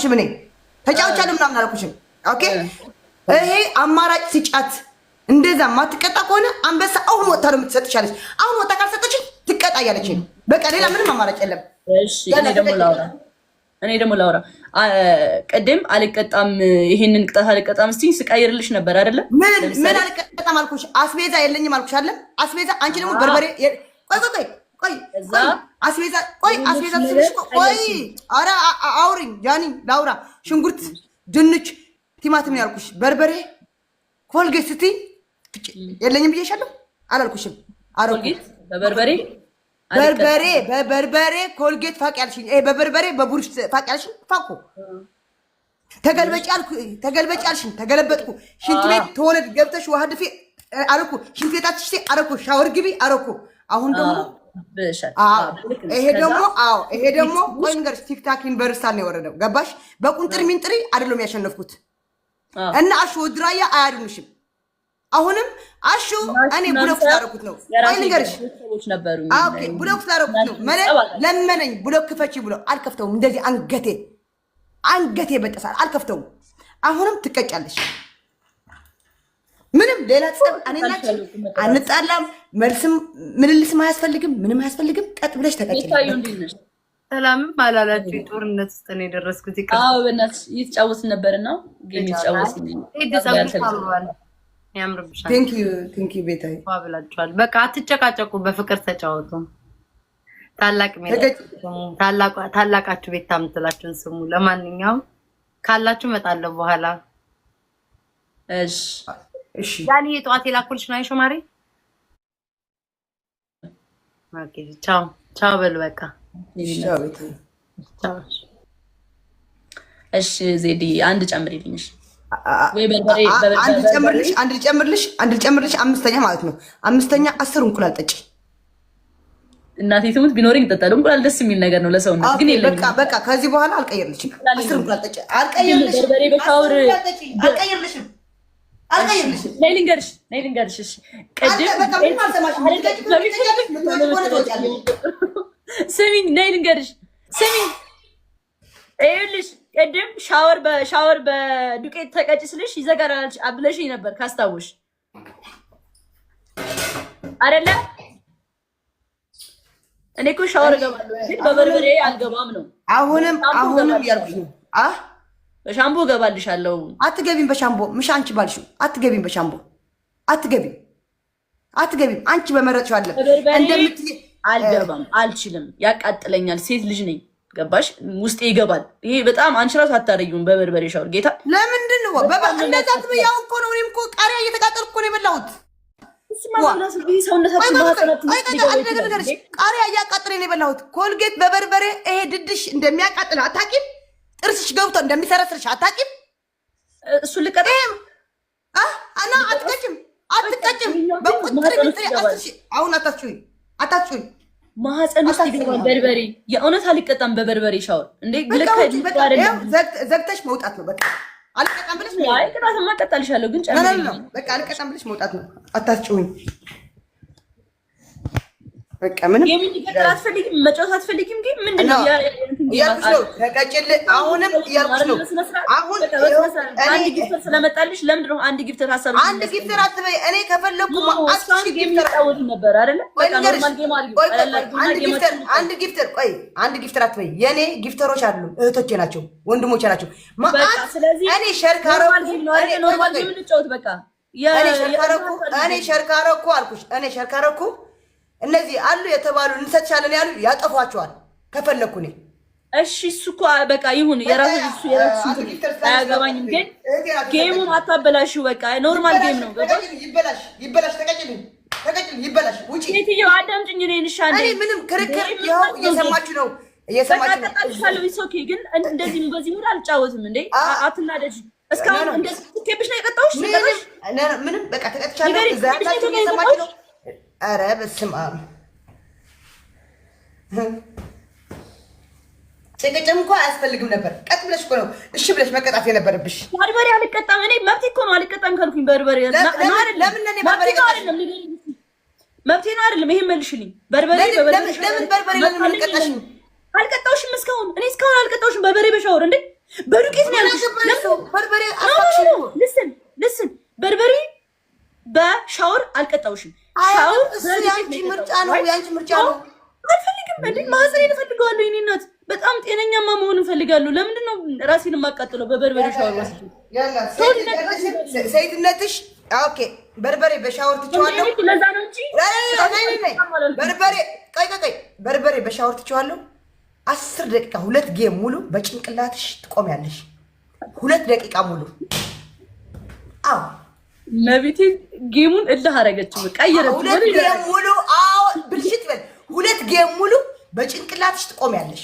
አላልኩሽም። እኔ ተጫውቻለሁ ምናምን አላልኩሽም። ኦኬ ይሄ አማራጭ ስጫት። እንደዛ ማትቀጣ ከሆነ አንበሳ አሁን ወጣ ነው የምትሰጥሻለች። አሁን ወጣ ካልሰጠች ትቀጣ እያለች ነው። በቃ ሌላ ምንም አማራጭ የለም። እሺ እኔ ደግሞ ላውራ ቅድም አልቀጣም፣ ይሄንን ቅጣት አልቀጣም እስቲ ስቀይርልሽ ነበር አይደለ? ምን አልቀጣም አልኩሽ? አስቤዛ የለኝም አልኩሽ አይደል? አስቤዛ አንቺ ደግሞ በርበሬ ቆይ አስቤዛ ትልሽ ቆይ ኧረ አውሪኝ ጃኒ ላውራ። ሽንኩርት፣ ድንች፣ ቲማቲም ነው ያልኩሽ። በርበሬ ኮልጌት ስትይ የለኝም ብዬሻለሁ አላልኩሽም? ኮልጌት በበርበሬ ኮልጌት ፋቅ ያልሽኝ፣ በበርበሬ በቡርሽ ፋቅ ያልሽኝ ፋቁ ተገልበጭ ያልሽኝ ተገለበጥኩ። ሽንት ቤት ተወለድ ገብተሽ ውሃ ድፌ አረኩ። ሽንት ቤታችሁ አረኩ። ሻወር ግቢ አረኩ። አሁን ደግሞ ይሄ ደግሞ ቆይ ንገርሽ፣ ቲክታክ ዩኒቨርሲቲ ነው የወረደው። ገባሽ? በቁንጥር ሚንጥሪ አይደለም ያሸነፍኩት እና አሹ ድራያ አያድኑሽም። አሁንም አሹ እኔ ብሎክ ስላደረኩት ነው። ቆይ ንገርሽ፣ ኦኬ ብሎክ ስላደረኩት ነው። ለመነኝ ብሎክ ክፈቺ ብሎ አልከፍተውም። እንደዚህ አንገቴ በጠሳል አልከፍተውም። አሁንም ትቀጫለሽ። ምንም ሌላ ጸብ አነናችን አንጣላም። መልስም ምንልስም አያስፈልግም። ምንም አያስፈልግም። ቀጥ ብለሽ ተቀጭልኝ። ሰላም ባላላችሁ ጦርነት ውስጥ ነው የደረስኩት። አዎ በእናትሽ እየተጫወትን ነበርና ጌም እየተጫወትን ያምርብሻል። ቴንክ ዩ ቤታዬ ብላችኋል። በቃ አትጨቃጨቁ፣ በፍቅር ተጫወቱ። ታላቃችሁ ቤት ታምትላችሁን ስሙ። ለማንኛውም ካላችሁ እመጣለሁ በኋላ። እሺ ዳኒ የጠዋት የላኩልሽ ነው አይሾ ማሪ። ኦኬ ቻው በሉ በቃ እሺ ዜዲ አንድ ጨምሪልኝ ወይ አንድ ልጨምርልሽ አምስተኛ ማለት ነው። አምስተኛ 10 እንቁላል ጠጪ። እናቴ ትሙት ቢኖርኝ እጠጣለሁ። እንቁላል ደስ የሚል ነገር ነው ለሰውነት ግን የለም። በቃ ከዚህ በኋላ አልቀየርልሽም። 10 እንቁላል ጠጪ። አልቀየርልሽም። ነይ ልንገርሽ እሺ ስሚኝ ነይ ልንገርሽ ስሚኝ ይኸውልሽ ቅድም ሻወር በዱቄት ተቀጭ ስልሽ ይዘጋራል አብለሽኝ ነበር ካስታውሽ አይደለ? እኔ እኮ ሻወር እገባለሁ ግን በበርበሬ አልገባም ነው። አሁንም ያልኩሽ ነው። በሻምቦ እገባልሻለሁ። አትገቢም በሻምቦ ምሽ አንቺ ባልሽው አትገቢም በሻምቦ አትገቢም። አንቺ በመረጥሽው አለ እንደምትይ አልገባም፣ አልችልም፣ ያቃጥለኛል። ሴት ልጅ ነኝ ገባሽ? ውስጤ ይገባል። ይሄ በጣም አንቺ ራሱ አታረዩም በበርበሬ ሻወር። ጌታ ለምንድን ነው እንደዛ ትበያው እኮ ነው። እኔም እኮ ቃሪያ እየተቃጠልኩ እኮ ነው የበላሁት። ቃሪያ እያቃጠለኝ ነው የበላሁት። ኮልጌት በበርበሬ ይሄ ድድሽ እንደሚያቃጥል አታውቂም? ጥርስሽ ገብቶ እንደሚሰረስርሽ አታውቂም? እሱን ልቀጣ እና አትቀጭም። በቁጥር አሁን አታችሁኝ ማህፀን ውስጥ ይገባል በርበሬ። የእውነት አልቀጣም በበርበሬ ሻወር እንዴ ዘግተሽ መውጣት ነው በቃ። አልቀጣም ብለሽ ቅጣትማ እቀጣልሻለሁ ግን በቃ አልቀጣም ብለሽ መውጣት ነው። አታስጭውኝ በቃ ምንም የሚቀጥል አትፈልጊም፣ መጫወት አትፈልጊም። ግን ምንድነው እያልኩሽ ነው። ተቀጭል አሁንም እያልኩሽ ነው። አሁን አንድ ጊፍተር ስለመጣልሽ ለምንድነው አንድ ጊፍተር ሀሳብ አንድ ጊፍተር አትበይ። እኔ ከፈለኩ አስር ጊፍተር አወጥ ነበር አይደለ? በቃ ኖርማል ጌም አንድ ጊፍተር አትበይ። የኔ ጊፍተሮች አሉ፣ እህቶቼ ናቸው፣ ወንድሞቼ ናቸው። እኔ ኖርማል ጌም እንጫወት በቃ። እኔ ሸርካረኩ አልኩሽ። እኔ ሸርካረኩ እነዚህ አሉ የተባሉ እንሰጥሻለን ያሉ ያጠፏቸዋል ከፈለኩ እኔ። እሺ እሱ እኮ በቃ ይሁን የራሱ አያገባኝም። ግን ጌሙን አታበላሽው በቃ ኖርማል ጌም ነው። ይበላሽ ይበላሽ ውጪ። ሴትዮ አዳምጪኝ። እኔን ሻንዴ እኔ ምንም ክርክር ይኸው እየሰማችሁ ነው ኦኬ ግን እንደዚህ በዚህ ሙድ አልጫወትም እንዴ። አትናደጂ። እስካሁን እንደዚህ ትኬብሽ ነው የቀጣሁሽ። ምንም በቃ ተቀጥቻለሁ። እዛ ያላችሁ እየሰማችሁ ነው። ኧረ በስመ አብ ጭቅጭም እኮ አያስፈልግም ነበር። ቀጥ ብለሽ እኮ ነው እሺ ብለሽ መቀጣት የነበረብሽ። በርበሬ አልቀጣም እኔ መብቴ እኮ ነው። አልቀጣም ካልኩኝ በርበሬ ለምን ለኔ በርበሬ አይደለም መብቴ ነው አይደለም። ይሄን መልሽልኝ። በርበሬ ለምን በርበሬ ለምን ቀጣሽ? አልቀጣውሽም እስካሁን። እኔ እስካሁን አልቀጣውሽም በርበሬ በሻወር እንዴ። በዱቄት ነው ያልኩሽ። በርበሬ አፋክሽን ልስን በርበሬ በሻወር አልቀጣውሽም። ሻወር ያንቺ ምርጫ ነው፣ ያንቺ ምርጫ ነው። አልፈልግም እንዴ ማህፀኔን እፈልገዋለሁ። የኔ እናት በጣም ጤነኛማ መሆን እፈልጋለሁ። ለምንድን ነው ራሴን የማቃጥለው በበርበሬ ሻወር ወስጄ? ሴትነትሽ ኦኬ። በርበሬ በሻወር ትችዋለሁ። ለዛ ነው እንጂ በርበሬ ቆይ በርበሬ በሻወር ትችዋለሁ። 10 ደቂቃ 2 ጌም ሙሉ በጭንቅላትሽ ትቆሚያለሽ። 2 ደቂቃ ሙሉ አዎ መቤቴ ጌሙን እልህ አደረገችው። ቀየረች። 2 ጌም ሙሉ አዎ ብልሽት ይበል። 2 ጌም ሙሉ በጭንቅላትሽ ትቆሚያለሽ።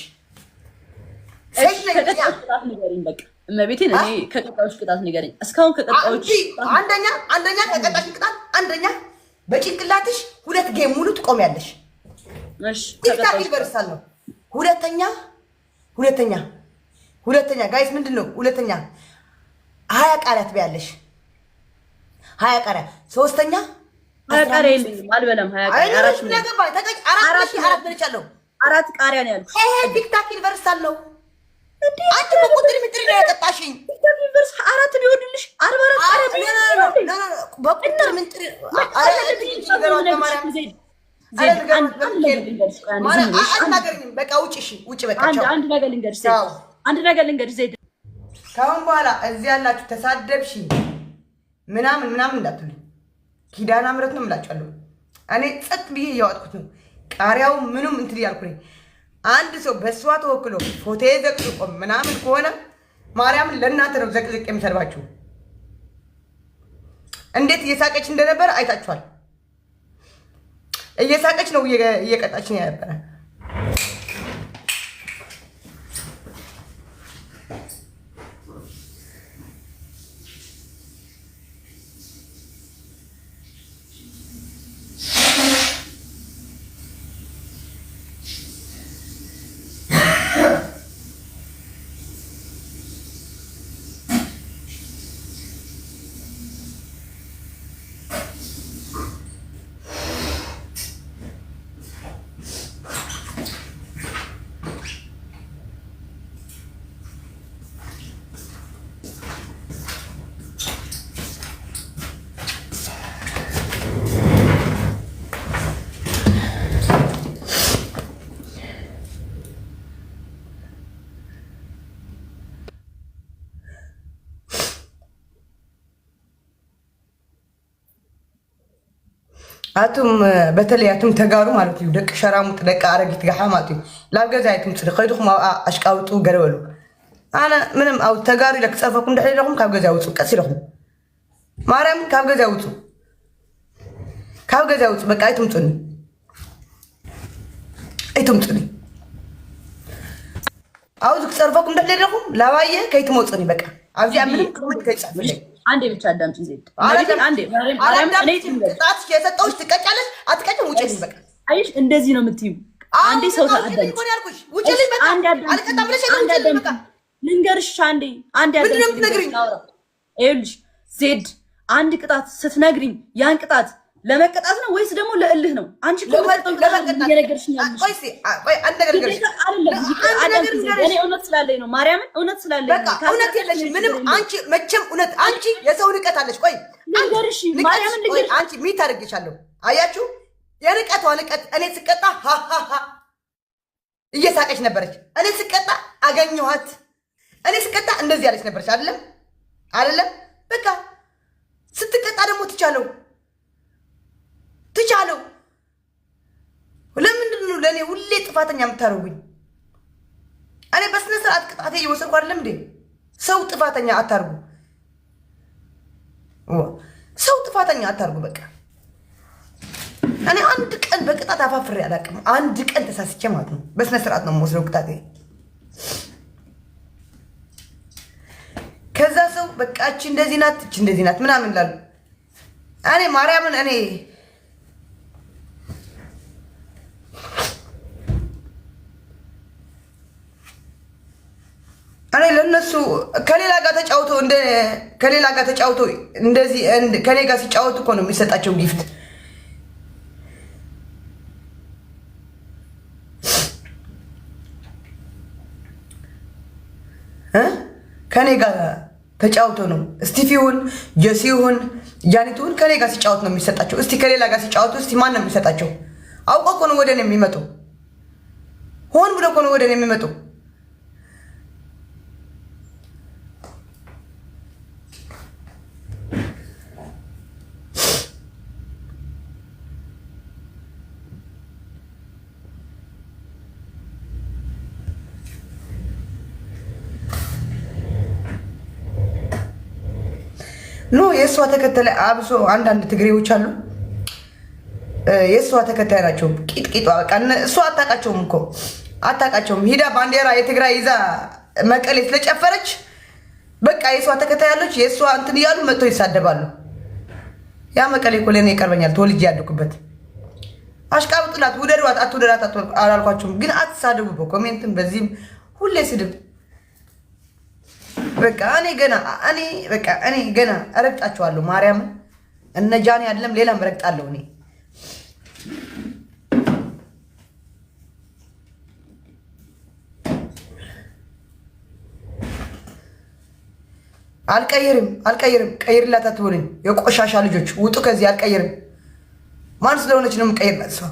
ከቀጣዮች ቅጣት ንገሪኝ። በቃ እመቤቴን እኔ ከቀጣዮች ቅጣት ንገሪኝ። እስካሁን ከቀጣዮች አንደኛ ከቀጣዮች ቅጣት አንደኛ በጭንቅላትሽ 2 ጌም ሙሉ ትቆሚያለሽ። እሺ ቲክታክ ይበርሳል ነው። ሁለተኛ ጋይስ ምንድነው? ሁለተኛ 20 ቃላት በያለሽ 20 ቃላት። ሶስተኛ 20 ቃሪያ የለኝም አልበላም። 20 ቃሪያ አራት ቃሪያ ነው ያልኩሽ። ይሄ ቲክታክ ዩኒቨርሳል ነው። አንቺ በቁጥር ምጥሪ ነው ያጠጣሽኝ። ቲክታክ ዩኒቨርስ 4 ቢወድልሽ 44 ቃሪያ በቁጥር ምጥሪ በቃ ውጭ። እሺ ውጭ። በቃ አንድ ነገር ልንገርሽ ዜድ፣ ከአሁን በኋላ እዚህ ያላችሁ ተሳደብሽ ምናምን እንዳትሉኝ። ኪዳነ ምሕረት ነው የምላችኋለሁ። እኔ ጸጥ ብዬ እያዋጥኩት ነው። ቃሪያው ምኑም እንትን እያልኩ ነኝ። አንድ ሰው በእሷ ተወክሎ ፎቶ ዘቅዝቆ ምናምን ከሆነ ማርያምን ለእናንተ ነው ዘቅዝቅ የሚሰድባችሁ። እንዴት እየሳቀች እንደነበረ አይታችኋል። እየሳቀች ነው እየቀጣች ነው ያነበረ። አቱም በተለይ አቱም ተጋሩ ማለት እዩ ደቂ ሸራሙጥ ደቂ አረጊት ጋሓ ማለት እዩ ላብ ገዛ አይቱም ፅሪ ከይድኩም አሽቃውጡ ገረበሉ አነ ምንም አው ተጋሩ ኢለ ክፀርፈኩም ድሕሪ ኢለኩም ካብ ገዛ ውፁ ቀስ ኢለኩም ማርያም ካብ ገዛ ውፁ በቃ አይትምፁኒ አውዝ ክፀርፈኩም ድሕሪ ኢለኩም ላባየ ከይትመፁኒ በቃ ኣብዚኣ ምንም ክምት ከይፃፍለይ አንዴ ብቻ አዳምጪ ዜድ። አንዴ ማርያም እኔ ቅጣት የሰጠሁሽ ትቀጫለሽ አትቀጭም? ውጪ በቃ አይሽ እንደዚህ ነው የምትይው። አንዴ ሰው ታዳምጪ። ውጪ በቃ አልቀጣም ብለሽ በቃ ልንገርሽ። አንዴ አዳምጪ። ይኸውልሽ ዜድ አንድ ቅጣት ስትነግሪኝ ያን ቅጣት ለመቀጣት ነው ወይስ ደግሞ ለእልህ ነው? አንቺ እየነገርሽኝ ያለሽ እኔ እውነት ስላለኝ ነው። ማርያምን እውነት ስላለኝ ነው። እውነት የለሽም ምንም። አንቺ መቼም እውነት አንቺ የሰው ንቀት አለሽ። ቆይ ልንገርሽ፣ ማርያምን ልንገርሽ፣ አንቺ ሚት አድርጌሻለሁ። አያችሁ የንቀቷ ንቀት። እኔ ስቀጣ እየሳቀች ነበረች። እኔ ስቀጣ አገኘኋት። እኔ ስቀጣ እንደዚህ ያለች ነበረች። አይደለም በቃ ስትቀጣ ደግሞ ትቻለው። ለምንድን ነው ለእኔ ሁሌ ጥፋተኛ የምታደርጉኝ? እኔ በስነ ስርዓት ቅጣቴ እየወሰድኩ አይደለም እንዴ? ሰው ጥፋተኛ አታርጉ። በቃ እኔ አንድ ቀን በቅጣት አፋፍሬ አላውቅም። አንድ ቀን ተሳስቼ ማለት ነው። በስነ ስርዓት ነው የምወስደው ቅጣቴ። ከዛ ሰው በቃ እቺ እንደዚህ ናት ምናምን ላሉ እኔ ማርያምን እኔ ለነሱ ከሌላ ጋር ተጫውቶ እንደዚህ ከኔ ጋር ሲጫወቱ እኮ ነው የሚሰጣቸው ጊፍት። ከኔ ጋር ተጫውቶ ነው ስቲፊውን ጀሲውን ጃኒቱን ከኔ ጋር ሲጫወት ነው የሚሰጣቸው። እስቲ ከሌላ ጋር ሲጫወቱ እስቲ ማን ነው የሚሰጣቸው? አውቆ እኮ ነው ወደ እኔ የሚመጡ። ሆን ብሎ እኮ ነው ወደ እኔ የሚመጡ። ኖ የእሷ ተከተለ አብሶ አንዳንድ ትግሬዎች አሉ። የእሷ ተከታይ ናቸው። ቂጥቂጧ በቃ እሷ አታውቃቸውም እኮ አታውቃቸውም። ሂዳ ባንዲራ የትግራይ ይዛ መቀሌ ስለጨፈረች በቃ የእሷ ተከታይ ያለች የእሷ እንትን እያሉ መጥተው ይሳደባሉ። ያ መቀሌ እኮ ለእኔ ይቀርበኛል። ተወልጄ ያደኩበት። አሽቃብጡላት፣ ውደዷት፣ አትውደዳት አላልኳቸውም፣ ግን አትሳደቡ በኮሜንትም በዚህም ሁሌ ስድብ። በቃ እኔ ገና እረግጣቸዋለሁ። ማርያምን እነ ጃኒ አይደለም ሌላም እረግጣለሁ እኔ። አልቀይርም ቀይርላት አትበሉኝ። የቆሻሻ ልጆች ውጡ ከዚህ። አልቀይርም። ማን ስለሆነች ነው የምቀይርላት ሰው?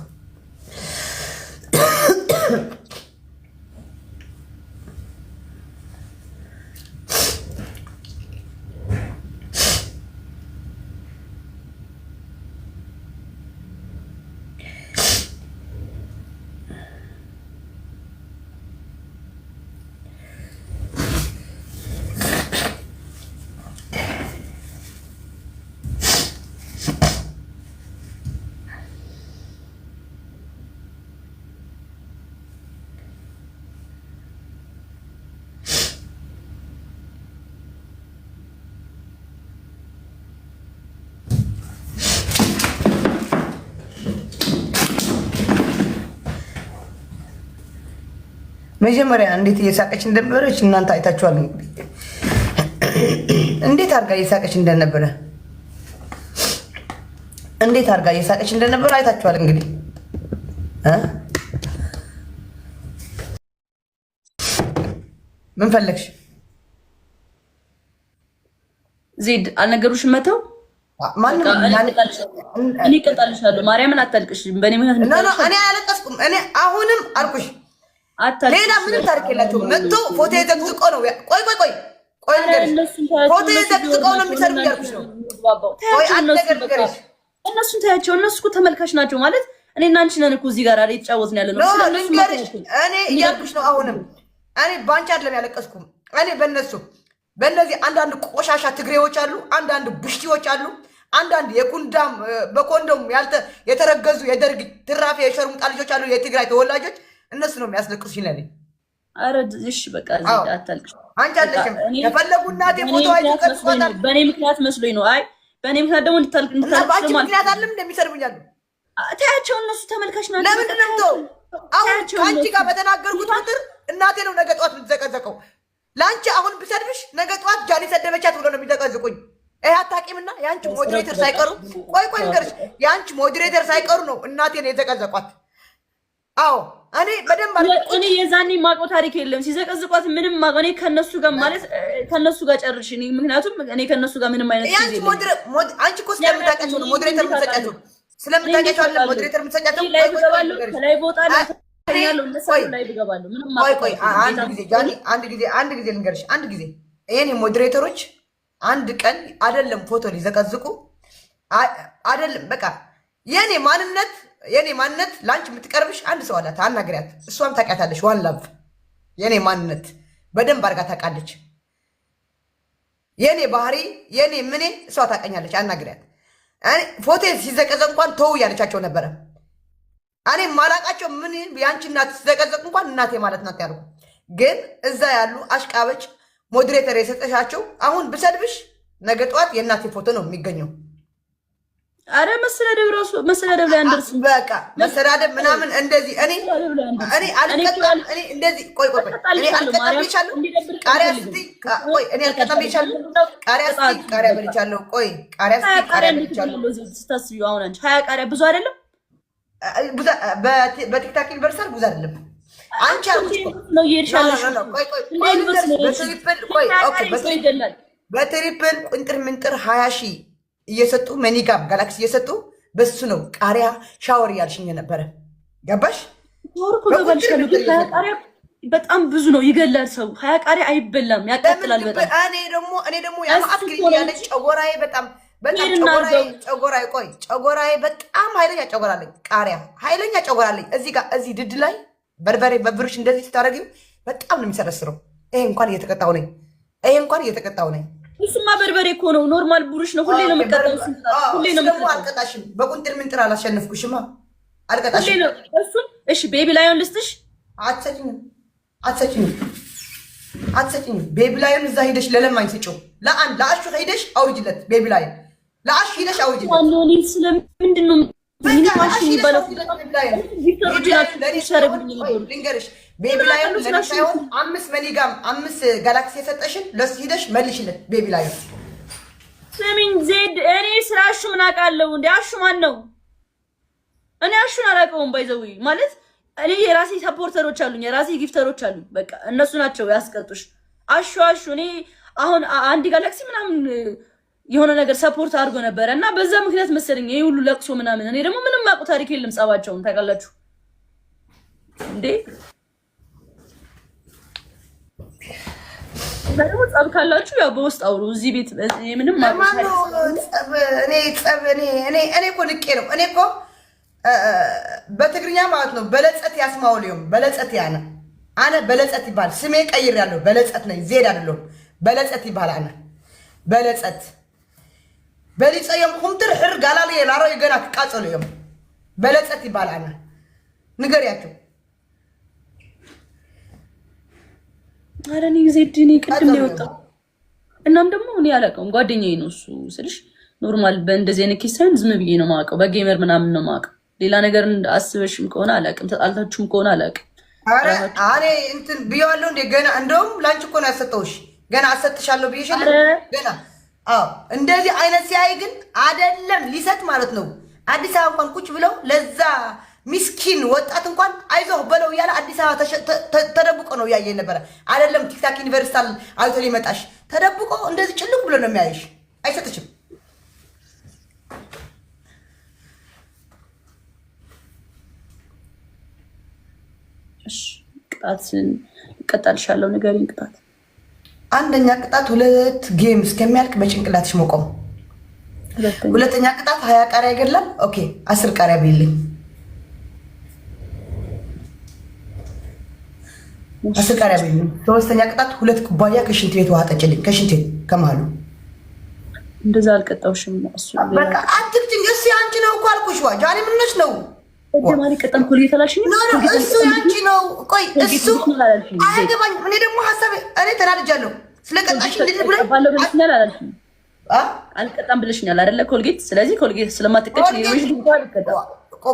መጀመሪያ እንዴት እየሳቀች እንደነበረች እናንተ አይታችኋል። እንዴት አድርጋ እየሳቀች እንደነበረ አይታችኋል። እንግዲህ ምን ፈለግሽ? ዜድ አልነገሩሽም? መተው እኔ እቀጣልሻለሁ። ማርያምን አታልቅሽ። በእኔ ምክንያት እኔ አያለቀስኩም። እኔ አሁንም አልኩሽ ሌላ ምንም ታሪክ የላቸውም። መጥቶ ፎቶ የዘቅዝቆ ነው። ቆይ ፎቶ የዘቅዝቆ ነው የሚሰሩ እያልኩሽ ነው። ቆይ አንድ ነገር ንገረሽ። እነሱን ታያቸው። እነሱ እኮ ተመልካች ናቸው ማለት እኔና አንቺ ነን እኮ እዚህ ጋር እየተጫወትን ያለ ነው። ንገረሽ እኔ እያልኩሽ ነው። አሁንም እኔ ባንቺ አይደለም ያለቀስኩም። እኔ በእነዚህ አንዳንድ ቆሻሻ ትግሬዎች አሉ፣ አንዳንድ ብሽቲዎች አሉ፣ አንዳንድ የኩንዳም በኮንዶም የተረገዙ የደርግ ትራፊ የሸርሙጣ ልጆች አሉ፣ የትግራይ ተወላጆች እነሱ ነው የሚያስለቅሱሽ ለኔ። ኧረ እሺ በቃ እዚህ አታልቅሽ። አንቺ አለሽም የፈለጉ እናቴ ፎቶ አይተቀጥቷታል። በእኔ ምክንያት መስሎኝ ነው። አይ በእኔ ምክንያት ደግሞ እንድታልቅሽ ባንቺ ምክንያት አይደለም እንደሚሰርቡኛሉ። ታያቸው፣ እነሱ ተመልካች ናቸው። ለምንድን ነው አሁን ከአንቺ ጋር በተናገርኩት ቁጥር እናቴ ነው ነገ ጠዋት የምትዘቀዘቀው። ለአንቺ አሁን ብሰድብሽ ነገ ጠዋት ጃኒ ሰደበቻት ብሎ ነው የሚዘቀዝቁኝ። ይሄ አታውቂምና የአንቺ ሞዴሬተር ሳይቀሩ ቆይ ንገርሽ፣ የአንቺ ሞዴሬተር ሳይቀሩ ነው እናቴን የዘቀዘቋት። አዎ እኔ በደንብ እኔ የዛኔ ማውቀው ታሪክ የለም። ሲዘቀዝቋት ምንም ማውቀው እኔ ከነሱ ጋር ማለት ከነሱ ጋር ጨርሽ። እኔ ምክንያቱም እኔ ከነሱ ጋር ምንም አይነት ጊዜ የለም። አንቺ እኮ ስለምታውቂያቸው ነው ሞዴሬተር የምትሰጫቸው። ስለምታውቂያቸው አይደለም ሞዴሬተር የምትሰጫቸው። ላይ ብገባለሁ ከላይ ቦታለሁ ተኛለሁ እንደሳው ላይ ብገባለሁ ምንም ማውቀው። ቆይ አንድ ጊዜ ጃኒ አንድ ጊዜ ልንገርሽ። አንድ ጊዜ ይሄን ሞዴሬተሮች አንድ ቀን አይደለም ፎቶ ሊዘቀዝቁ አይደለም በቃ የኔ ማንነት ላንቺ የምትቀርብሽ አንድ ሰው አላት። አናግሪያት። እሷም ታውቂያታለሽ። ዋን ላቭ የኔ ማንነት በደንብ አድርጋ ታውቃለች። የኔ ባህሪ የኔ ምኔ እሷ ታውቀኛለች። አናግሪያት። እኔ ፎቶ ሲዘቀዘቅ እንኳን ተው ያለቻቸው ነበረ። እኔ ማላቃቸው ምን ያንቺ እናት ሲዘቀዘቅ እንኳን እናቴ ማለት ናት ያልኩ። ግን እዛ ያሉ አሽቃበጭ ሞዴሬተር የሰጠሻቸው አሁን ብሰድብሽ ነገ ጠዋት የእናቴ ፎቶ ነው የሚገኘው። አረ መሰዳደብ ራሱ መሰዳደብ ላይ አንደርስም። በቃ መሰዳደብ ምናምን እንደዚህ እኔ አልቀጣም። እኔ እንደዚህ ቆይ እኔ አልቀጣም ብቻለሁ። ቃሪያ ስትይ ቆይ እኔ አልቀጣም ብቻለሁ። ቃሪያ ስትይ ቃሪያ በልቻለሁ። ቆይ ቃሪያ ስትይ ቃሪያ በልቻለሁ። ስታስቢው አሁን አንቺ 20 ቃሪያ ብዙ አይደለም? በቲክታክ ዩኒቨርሳል ብዙ አይደለም። አንቺ አልኩሽ ነው ይርሻለሽ በትሪፕል ቁንጥር ምንጥር 20 ሺህ እየሰጡ መኒጋም ጋላክሲ እየሰጡ በሱ ነው ቃሪያ ሻወር ያልሽኝ ነበረ። ገባሽ? በጣም ብዙ ነው ይገላል ሰው። 20 ቃሪያ አይበላም ያቃጥላል በጣም። እኔ ደግሞ ያማአት ግሪ ያለች ጨጎራዬ በጣም ጨጎራዬ በጣም ኃይለኛ ጨጎራለኝ። ቃሪያ ኃይለኛ ጨጎራለኝ። እዚህ ድድ ላይ በርበሬ በብሩሽ እንደዚህ ስታደርጊው በጣም ነው የሚሰረስረው። ይሄ እንኳን እየተቀጣው ነኝ። እሱማ በርበሬ እኮ ነው፣ ኖርማል ብሩሽ ነው። ሁሌ ነው የምትቀጣው። ሁሌ ነው የምትቀጣው። አልቀጣሽም። በቁንጥር ምንጥር አላሸነፍኩሽማ። አልቀጣሽም። እሱን እሺ፣ ቤቢ ላዮን ልስጥሽ። አትሰጪኝም። ቤቢ ላዮን እዛ ሄደሽ ለለማኝ ስጪው። ለአሹ ሄደሽ አውርጅለት። ቤቢ ላዮን ለአሹ ሄደሽ አውርጅለት። ዋናው ስለምንድን ነው ሚኒማሽ የሚባለው? ልንገርሽ፣ ቤቢ ላዮን ለኔ ሳይሆን 5 መኒጋም 5 ጋላክሲ የሰጠሽን ለሱ ሄደሽ መልሽለት። ቤቢ ላዮን ስሚኝ ዜድ፣ እኔ ስለ አሹ ምን አውቃለሁ እንዴ? አሹ ማን ነው? እኔ አሹን አላውቀውም። ባይዘዊ ማለት እኔ የራሴ ሰፖርተሮች አሉኝ፣ የራሴ ጊፍተሮች አሉኝ። በቃ እነሱ ናቸው ያስቀጡሽ። አሹ እኔ አሁን አንድ ጋላክሲ ምናምን የሆነ ነገር ሰፖርት አድርጎ ነበረ እና በዛ ምክንያት መሰለኝ ይሄ ሁሉ ለቅሶ ምናምን። እኔ ደግሞ ምንም አውቀው ታሪክ የለም ጸባቸውን ታውቃላችሁ እንዴ? ደግሞ ጸብ ካላችሁ ያው በውስጥ አውሩ። እዚህ ቤት ምንም እኔ እኮ ንቄ ነው። እኔ እኮ በትግርኛ ማለት ነው በለጸት ያስማውልዮም በለጸት ያነ አነ በለጸት ይባል ስሜ ቀይር ያለው በለጸት ነኝ። ዜድ አይደለም በለጸት ይባል አነ በለጸት በሊጸየም ኩምትር ሕር ጋላል የላሮ ይገና ከቃጸሉዮም በለጸት ይባል አነ ንገሪያቸው። አረኒ ዜድ እኔ ቅድም ነው የወጣው። እናም ደግሞ እኔ አላውቀውም ጓደኛዬ ነው እሱ ስልሽ ኖርማል በእንደዚህ አይነት ኬስ ሳይሆን ዝም ብዬ ነው የማውቀው። በጌመር ምናምን ነው የማውቀው። ሌላ ነገር አስበሽም ከሆነ አላውቅም፣ ተጣልታችሁም ከሆነ አላውቅም። አረ እኔ እንትን ብየዋለሁ እንዴ ገና። እንደውም ላንቺ እኮ ነው ያሰጠውሽ። ገና አሰጥሻለሁ ብዬሻለሁ ገና። አዎ እንደዚህ አይነት ሲያይ ግን አይደለም ሊሰጥ ማለት ነው። አዲስ አበባ እንኳን ቁጭ ብለው ለዛ ሚስኪን ወጣት እንኳን አይዞህ በለው እያለ አዲስ አበባ ተደብቆ ነው ያየኝ ነበረ። አይደለም ቲክታክ ዩኒቨርሲታል አይቶ ሊመጣሽ ተደብቆ እንደዚህ ጭልቅ ብሎ ነው የሚያይሽ። አይሰጥሽም። እሺ ቅጣትን እቀጣልሻለሁ። ንገሪኝ ቅጣት። አንደኛ ቅጣት 2 ጌም እስከሚያልቅ በጭንቅላትሽ መቆም። ሁለተኛ ቅጣት 20 ቃሪያ ይገድላል። ኦኬ 10 ቃሪያ ቢልኝ 10 ቃሪያ ቢልኝ። ሶስተኛ ቅጣት 2 ኩባያ ከሽንት ቤት ውሃ ጠጭልኝ። ከሽንት ቤት ከመሀሉ እንደዛ አልቀጣውሽም። እሱ በቃ አትክጭኝ። እሱ ያንቺ ነው እኮ አልኩሽ። ዋ ጃኒ ምንሽ ነው ደማሪ ቀጠም ኮልጌት አላልሽኝ? እሱ ያንቺ ነው። ቆይ እሱ አያገባኝም። እኔ ደግሞ ሀሳቤ እኔ ተናድጃለሁ። ስለቀጣሽ ባለው ብለሽኛል አላልሽኝ? አልቀጣም ብለሽኛል አይደለ? ኮልጌት። ስለዚህ ኮልጌት ስለማትቀጭ ይወሽ ዲጂታል አልቀጣም።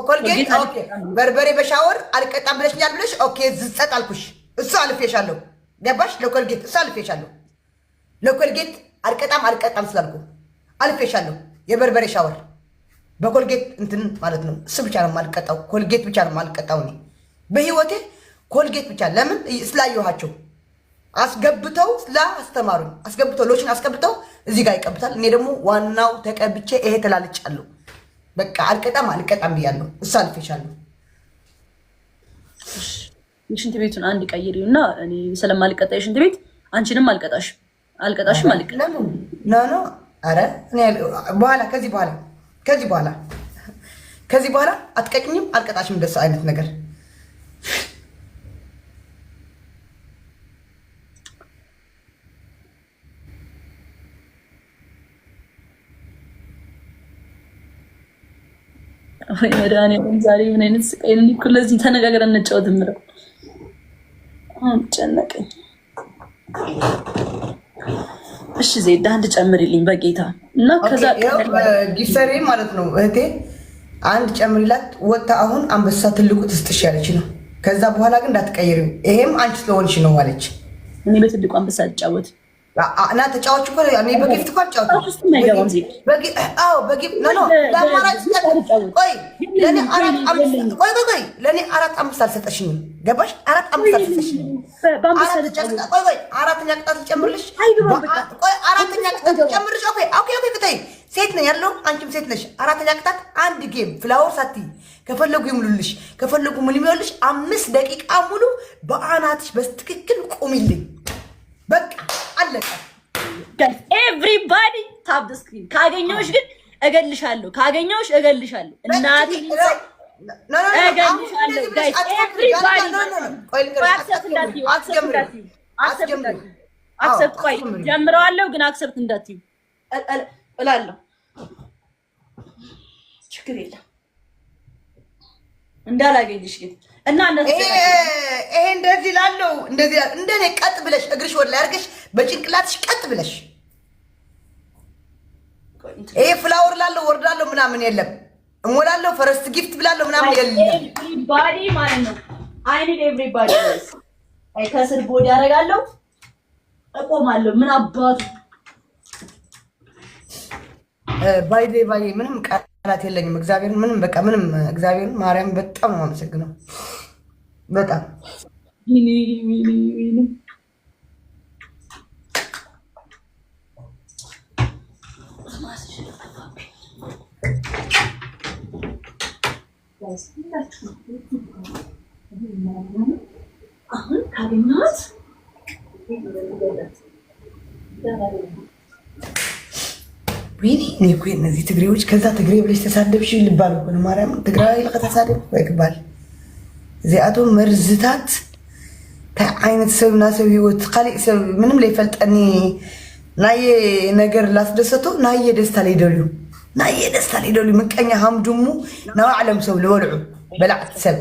ኮልጌት ኦኬ። በርበሬ በሻወር አልቀጣም ብለሽኛል ብለሽ ኦኬ ዝጸጥ አልኩሽ። እሱ አልፌሻለሁ። ገባሽ? ለኮልጌት እሱ አልፌሻለሁ። ለኮልጌት አልቀጣም ስላልኩ አልፌሻለሁ። የበርበሬ ሻወር በኮልጌት እንትን ማለት ነው። እሱ ብቻ ነው የማልቀጣው። ኮልጌት ብቻ ነው የማልቀጣው እኔ በህይወቴ ኮልጌት ብቻ። ለምን ስላየኋቸው አስገብተው ስላስተማሩኝ አስገብተው ሎሽን አስገብተው እዚህ ጋር ይቀብታል። እኔ ደግሞ ዋናው ተቀብቼ ይሄ ተላልጫለሁ። በቃ አልቀጣም ብያለሁ። እሱ አልፌሻለሁ። የሽንት ቤቱን አንድ ቀይሪው እና እኔ ስለማልቀጣ የሽንት ቤት አንቺንም አልቀጣሽም ማለት ለምን ኖ አረ እኔ በኋላ ከዚህ በኋላ አትቀጭኝም፣ አልቀጣሽም። እንደሱ አይነት ነገር ወይ መድኃኒዓለም ዛሬ ምን አይነት ስቃይ ነው እኮ። ለዚህ ተነጋግረን እንጫወት ምረው ጨነቀኝ። እሺ ዜድ አንድ ጨምሪልኝ በጌታ እና ከዛ ጊፍተሪ ማለት ነው እህቴ አንድ ጨምሪላት። ወጣ አሁን አንበሳ ትልቁ ትስጥሽ ያለች ነው። ከዛ በኋላ ግን እንዳትቀይሪው ይሄም አንቺ ስለሆንሽ ነው አለች። እኔ በትልቁ አንበሳ ልጫወት እና ተጫዋች እኮ እኔ በጊፍት እኮ አልጫወትም። በጊፍት ለእኔ 4-5 አልሰጠሽኝም። ገባሽ? 4-5 አልሰጠሽኝም። አራተኛ ቅጣት ልጨምርልሽ። አራተኛ ቅጣት ልጨምርልሽ። ፍትሀይ ሴት ነኝ ያለው አንቺም ሴት ነሽ። አራተኛ ቅጣት አንድ ጌም ፍላወር ሳትይ ከፈለጉ ይሙሉልሽ፣ ከፈለጉ ምን ይሙሉልሽ። 5 ደቂቃ ሙሉ በአናትሽ በትክክል ቁሚልኝ። በቃ አለቀ። ኤቭሪባዲ ታፕ ዘ ስክሪን። ካገኘሁሽ ግን እገልሻለሁ። ካገኘሁሽ እገልሻለሁ። እናቴ እገልሻለሁ። ጋይስ ኤቭሪባዲ አክሰፕት ቆይ ጀምረዋለሁ፣ ግን አክሰፕት እንዳትዪ እላለሁ። ችግር የለም እንዳላገኝሽ ግን እና ይሄ እንደዚህ ላለው እንደዚህ እንደኔ ቀጥ ብለሽ እግርሽ ወደ ላይ አድርገሽ በጭንቅላትሽ ቀጥ ብለሽ ይሄ ፍላወር ላለው ወርዳለው ምናምን የለም። እሞላለሁ ፈረስት ጊፍት ብላለሁ ምናምን የለም። ኤቭሪባዲ ማለት ነው። አይ ኒድ ኤቭሪባዲ አይ ከስር ቦዲ ያደርጋለሁ፣ እቆማለሁ። ምን አባቱ ባይ ምንም ቃላት የለኝም። እግዚአብሔርን ምንም በቃ ምንም እግዚአብሔርን ማርያም በጣም ነው የማመሰግነው። በጣም አሁን ካገኘኋት ወይኔ እኔ እኮ እነዚህ ትግሬዎች ከዛ ትግሬ ብለሽ ተሳደብሽ ልባል እኮ ነው። ማርያም ትግራይ ለከተሳደብ ወይ ክባል እዚኣቶም መርዝታት ታይ ዓይነት ሰብና ሰብ ህይወት ካሊእ ሰብ ምንም ለይፈልጠኒ ናየ ነገር ላስደሰቶ ናየ ደስታ ለይደልዩ ናየ ደስታ ለይደልዩ ምቀኛ ሃምድሙ ናባዕሎም ሰብ ልበልዑ በላዕቲ ሰብ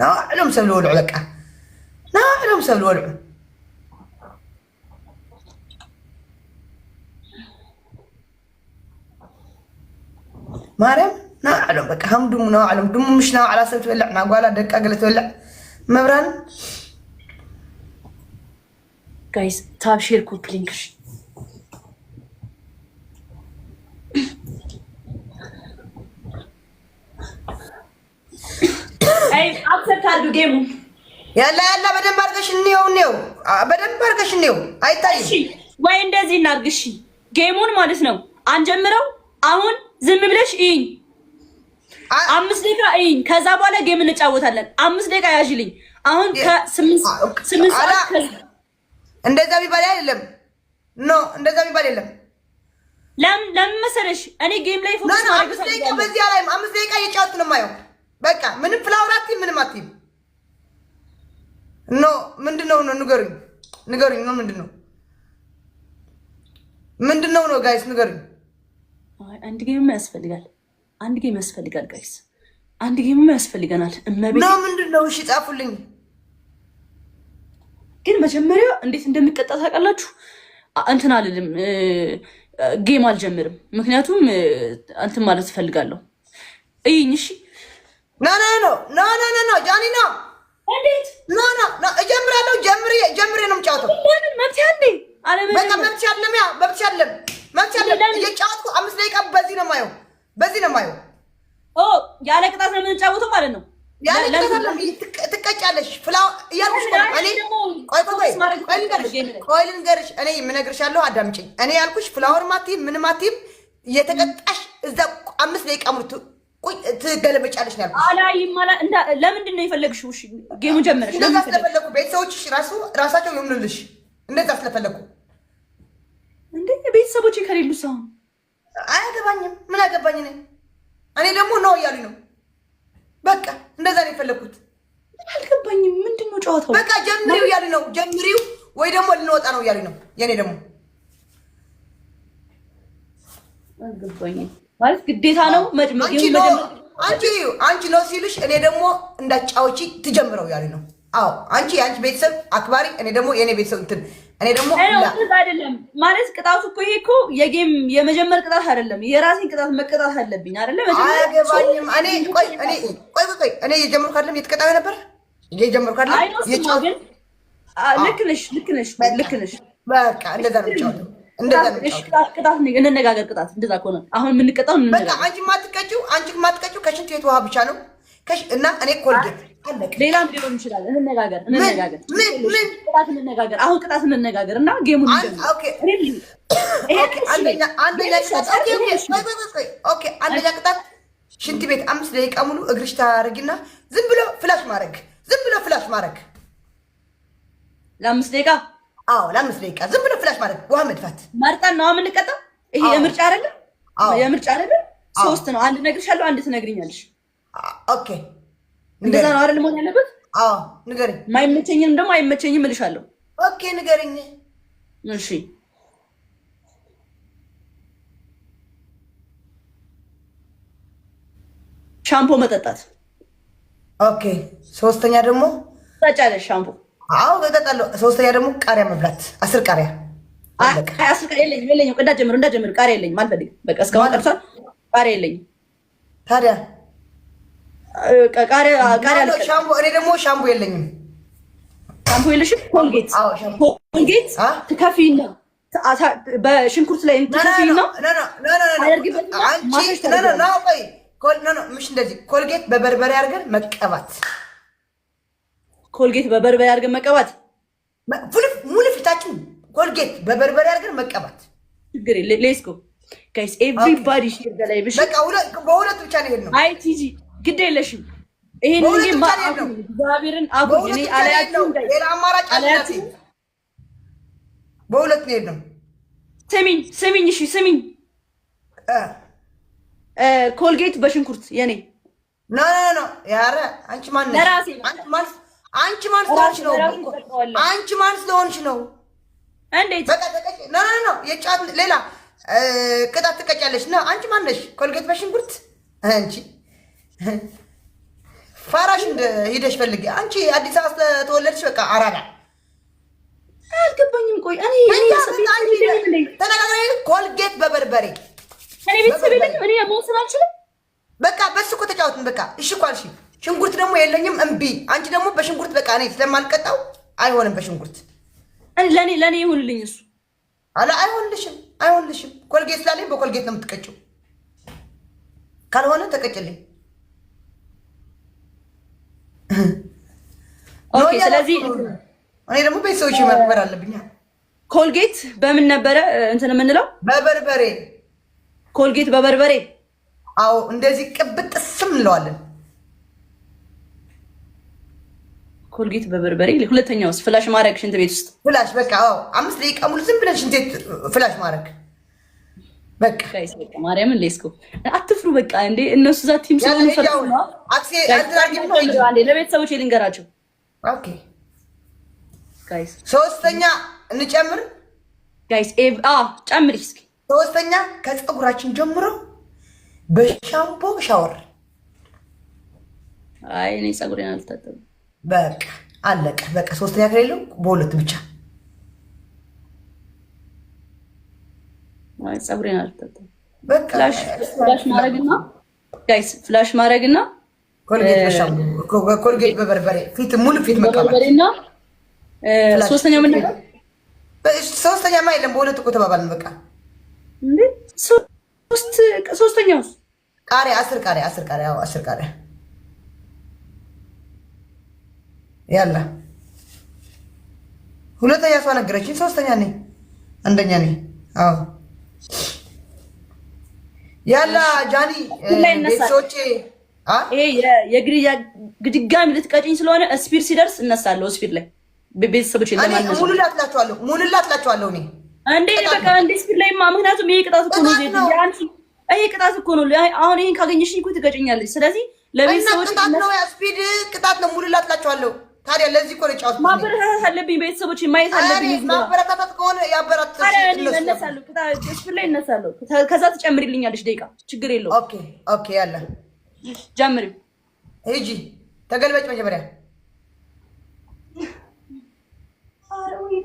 ናባዕሎም ሰብ ልበልዑ በቃ ናባዕሎም ሰብ ልበልዑ ማርያም ናባዕሎም በቃ ሃምድሙ ናባዕሎም ድሙ ምሽ ናባዕላ ሰብ ትበልዕ ናጓላ ደቃ ገለ ትበልዕ መብራን ጋይስ ታብ ሼር ኮፒ ሊንክ አይ አክሰፕት አድርጉ ጌሙ ያላ በደንብ አድርገሽ እንየው በደንብ አድርገሽ እንየው አይታይም። እሺ ወይ እንደዚህ እናድርግ። እሺ ጌሙን ማለት ነው አንጀምረው። አሁን ዝም ብለሽ እይኝ 5 ደቂቃ እይኝ። ከዛ በኋላ ጌም እንጫወታለን። 5 ደቂቃ ያዥልኝ። አሁን ከ8 ሰዓት እንደዛ ቢባል አይደለም። ኖ እንደዛ ቢባል አይደለም። ለምን መሰለሽ እኔ ጌም ላይ ፎከስ ማድረግ 5 ደቂቃ በዚህ ላይ 5 ደቂቃ እየጫወትን ነው የማየው። በቃ ምንም ፍላወራት ምንም አትይም። ኖ ምንድነው ነው ንገሩኝ ነው ምንድነው ነው ጋይስ ንገሩኝ። አንድ ጌም ያስፈልጋል። ጋይስ አንድ ጌም ያስፈልገናል። እመቤት ነው ምንድነው? እሺ ጻፉልኝ። ግን መጀመሪያ እንዴት እንደሚቀጣ ታውቃላችሁ? እንትን አልልም፣ ጌም አልጀምርም። ምክንያቱም እንትን ማለት እፈልጋለሁ። እይኝ እሺ። ኖ ጃኒ ነው። እንዴት ኖ እጀምራለሁ። ጀምሬ ነው የምጫወተው። ለምን መብት ያለ በቃ መብት ያለም እየጫወትኩ 5 ደቂቃ በዚህ ነው የማየው። ያለ ቅጣት ነው የምንጫወተው ማለት ነው። ያለ ቅጣት አይደለም። ትቀጫለሽ እያልኩሽ ቆይ ልንገርሽ። እኔ የምነግርሻለሁ አዳምጪኝ። እኔ ያልኩሽ ፍላወር ማቲም ምንም ማቲም እየተቀጣሽ እዛ 5 ደቂቃ ሙሉ ትገለበጫለሽ ነው ያልኩሽ። ለምንድን ነው የፈለግሽው? እሺ ጌሙ ጀመረሽ። እንደዛ ስለፈለኩ ቤተሰቦችሽ ራሳቸው ይምኑልሽ። እንደዛ ስለፈለኩ እንዴ ቤተሰቦቼ ከሌሉ ሰው አያገባኝም። ምን አገባኝ እኔ ደግሞ ነው እያሉኝ ነው። በቃ እንደዛ ነው የፈለኩት። አልገባኝም። ምንድን ነው ጨዋታው? በቃ ጀምሪው እያሉኝ ነው። ጀምሪው ወይ ደግሞ ልንወጣ ነው እያሉኝ ነው። የኔ ደግሞ አልገባኝም። ማለት ግዴታ ነው አንቺ ነው ሲሉሽ እኔ ደግሞ እንዳጫወቺ ትጀምረው እያሉኝ ነው። አዎ አንቺ የአንቺ ቤተሰብ አክባሪ፣ እኔ ደግሞ የኔ ቤተሰብ እንትን እኔ ደግሞ አይደለም ማለት ቅጣቱ እኮ ይሄ እኮ የጌም የመጀመር ቅጣት አይደለም። የራሴን ቅጣት መቀጣት አለብኝ አይደለ? አያገባኝም። እኔ እየጀመርኩ አይደለም እየተቀጣሁ ነበር። እየጀመርኩ አይደለም ልክ ነሽ። በቃ እንደዛ ነው የምጫወተው። እንደዛ ነው ቅጣት እንነጋገር። ቅጣት እንደዛ ከሆነ አሁን የምንቀጣው በቃ አንቺ ማትቀጪው ከሽንት ቤት ውሃ ብቻ ነው እና እኔ ኮልጌት አለቀ። ሌላም ሊሆን ይችላል። እንነጋገር። ቅጣት እንነጋገር። አሁን ቅጣት እንነጋገር እና ጌሙን አንደኛ ቅጣት ሽንት ቤት 5 ደቂቃ ሙሉ እግርሽ ታረጊና ዝም ብሎ ፍላሽ ማድረግ ለ5 ደቂቃ። አዎ ለ5 ደቂቃ ዝም ብሎ ፍላሽ ማድረግ፣ ውሃ መድፋት። መርጠን ነው የምንቀጣው። ይሄ የምርጫ አይደለም፣ የምርጫ አይደለም። 3 ነው። አንድ እነግርሻለሁ፣ አንድ ትነግሪኛለሽ። ኦኬ እንደዛ ነው አይደል መሆን ያለበት? አዎ ንገሪኝ። ማይመቸኝም ደግሞ አይመቸኝም እልሻለሁ። ኦኬ ንገሪኝ። እሺ ሻምፖ መጠጣት። ኦኬ ሶስተኛ ደግሞ ታጫለሽ ሻምፖ? አዎ እጠጣለሁ። ሶስተኛ ደግሞ ቃሪያ መብላት 10 ቃሪያ። አለቀ። 10 ቃሪያ የለኝም። እንዳትጀምሩ ቃሪያ የለኝም። አልፈልግም። በቃ እስካሁን ቀርቷል። ቃሪያ የለኝም። ታዲያ ቃሪያ ሻምፖ። እኔ ደግሞ ሻምፖ የለኝም። ሻምፖ የለሽም? ኮልጌት ትከፊና በሽንኩርት ላይ ትከፊና ምሽ እንደዚህ ኮልጌት በበርበሬ አድርገን መቀባት። ኮልጌት በበርበሬ አድርገን መቀባት። ሙሉ ፊታችን ኮልጌት በበርበሬ አድርገን መቀባት። ችግር የለም። ሌትስ ጎ ጋይስ ኤቭሪባዲ ሼር በላይ ብሽ። በቃ በሁለት ብቻ ነው የሄድነው። አይ ቲጂ ግድ የለሽም። ይሄን እንጂ እግዚአብሔርን አጉኝ እኔ አላያችሁም። ሌላ አማራጭ አላያችሁም። በሁለት ነው የሄድነው። ስሚኝ እሺ ስሚኝ። ኮልጌት በሽንኩርት የኔ ኖ ያረ አንቺ ማን ነሽ? አንቺ ማን ስለሆንሽ ነው? እንዴት በቃ ተቀጭ። ኖ የጫት ሌላ ቅጣት ትቀጫለሽ። ና አንቺ ማን ነሽ? ኮልጌት በሽንኩርት አንቺ ፋራሽ እንደ ሂደሽ ፈልጊ። አንቺ አዲስ አበባ ተወለድሽ። በቃ አራዳ አልገባኝም። ቆይ እኔ ተነጋግረን ኮልጌት በበርበሬ እኔ ቤተሰብ የለኝም። እኔ መወሰን አልችልም። በቃ በሱ እኮ ተጫወትን። በቃ እሺ እኮ አልሽ። ሽንኩርት ደግሞ የለኝም እምቢ። አንቺ ደግሞ በሽንኩርት በቃ እኔ ስለማልቀጣው አይሆንም። በሽንኩርት ለኔ ይሁንልኝ እሱ። አይሆንልሽም። ኮልጌት ስላለኝ በኮልጌት ነው የምትቀጭው። ካልሆነ ተቀጭልኝ። ኦኬ ስለዚህ እኔ ደግሞ ቤተሰቦች ማክበር አለብኝ። ኮልጌት በምን ነበረ እንትን የምንለው? በበርበሬ። ኮልጌት በበርበሬ። አዎ እንደዚህ ቅብጥ ስም እንለዋለን። ኮልጌት በበርበሬ። ሁለተኛውስ? ፍላሽ ማድረግ ሽንት ቤት ውስጥ ፍላሽ። በቃ አዎ 5 ደቂቃ ሙሉ ዝም ብለን ሽንት ቤት ፍላሽ ማድረግ። በቃ ጋይስ በቃ ማርያምን ሌስኮ አትፍሩ። በቃ እንዴ እነሱ ዛ ቲም ስለሆነ ፈርተው ነው። ለቤተሰቦች ልንገራቸው። ኦኬ ጋይስ ሶስተኛ እንጨምር። ጋይስ ጨምሪ እስኪ። ሶስተኛ ከፀጉራችን ጀምሮ በሻምፖ ሻወር። አይ እኔ ፀጉሬን አልታጠብም። በቃ አለቀ። በቃ ሶስተኛ ከሌለው በሁለት ብቻ። አይ ፀጉሬን አልታጠብም። በቃ ፍላሽ ማድረግና ጋይስ ፍላሽ ማድረግና ኮልጌት በበርበሬ ፊት ሙሉ ፊት መቀባት። ሶስተኛ ምን ነበር? ሶስተኛማ የለም። በሁለት እኮ ተባባልን። በቃ እንዴ ሶስተኛውስ? ቃሪያ 10 ቃሪያ 10 ቃሪያ። አዎ 10 ቃሪያ ያላ። ሁለተኛ ሰው ነገረችኝ። ሶስተኛ ነኝ፣ አንደኛ ነኝ። አዎ ያላ ጃኒ ቤተሰቦቼ ይሄ የግድያ ግድጋሚ ልትቀጭኝ ስለሆነ ስፒድ ሲደርስ እነሳለሁ። ስፒድ ላይ ቤተሰቦች ለማንኛውም ሙሉ ላትላቸዋለሁ እኔ እንዴ በቃ እንዴ ስፒድ ላይ ምክንያቱም ይሄ ቅጣት እኮ ነው። ይሄ ቅጣት እኮ ነው። አሁን ይሄን ካገኘሽኝ እኮ ትገጭኛለሽ። ስለዚህ ለቤተሰቦች ቅጣት ነው። ስፒድ ቅጣት ነው። ሙሉ ላትላቸዋለሁ። ታዲያ ለዚህ እኮ ነው ጫወት። ማበረታታት አለብኝ። ቤተሰቦች ማየት አለብኝ። ማበረታታት ከሆነ ያበረታታሽ እነሳለሁ። ስፒድ ላይ እነሳለሁ። ከዛ ትጨምሪልኛለሽ ደቂቃ። ችግር የለውም። ኦኬ ያላ ጀምሪው። ሂጂ ተገልበጭ። መጀመሪያ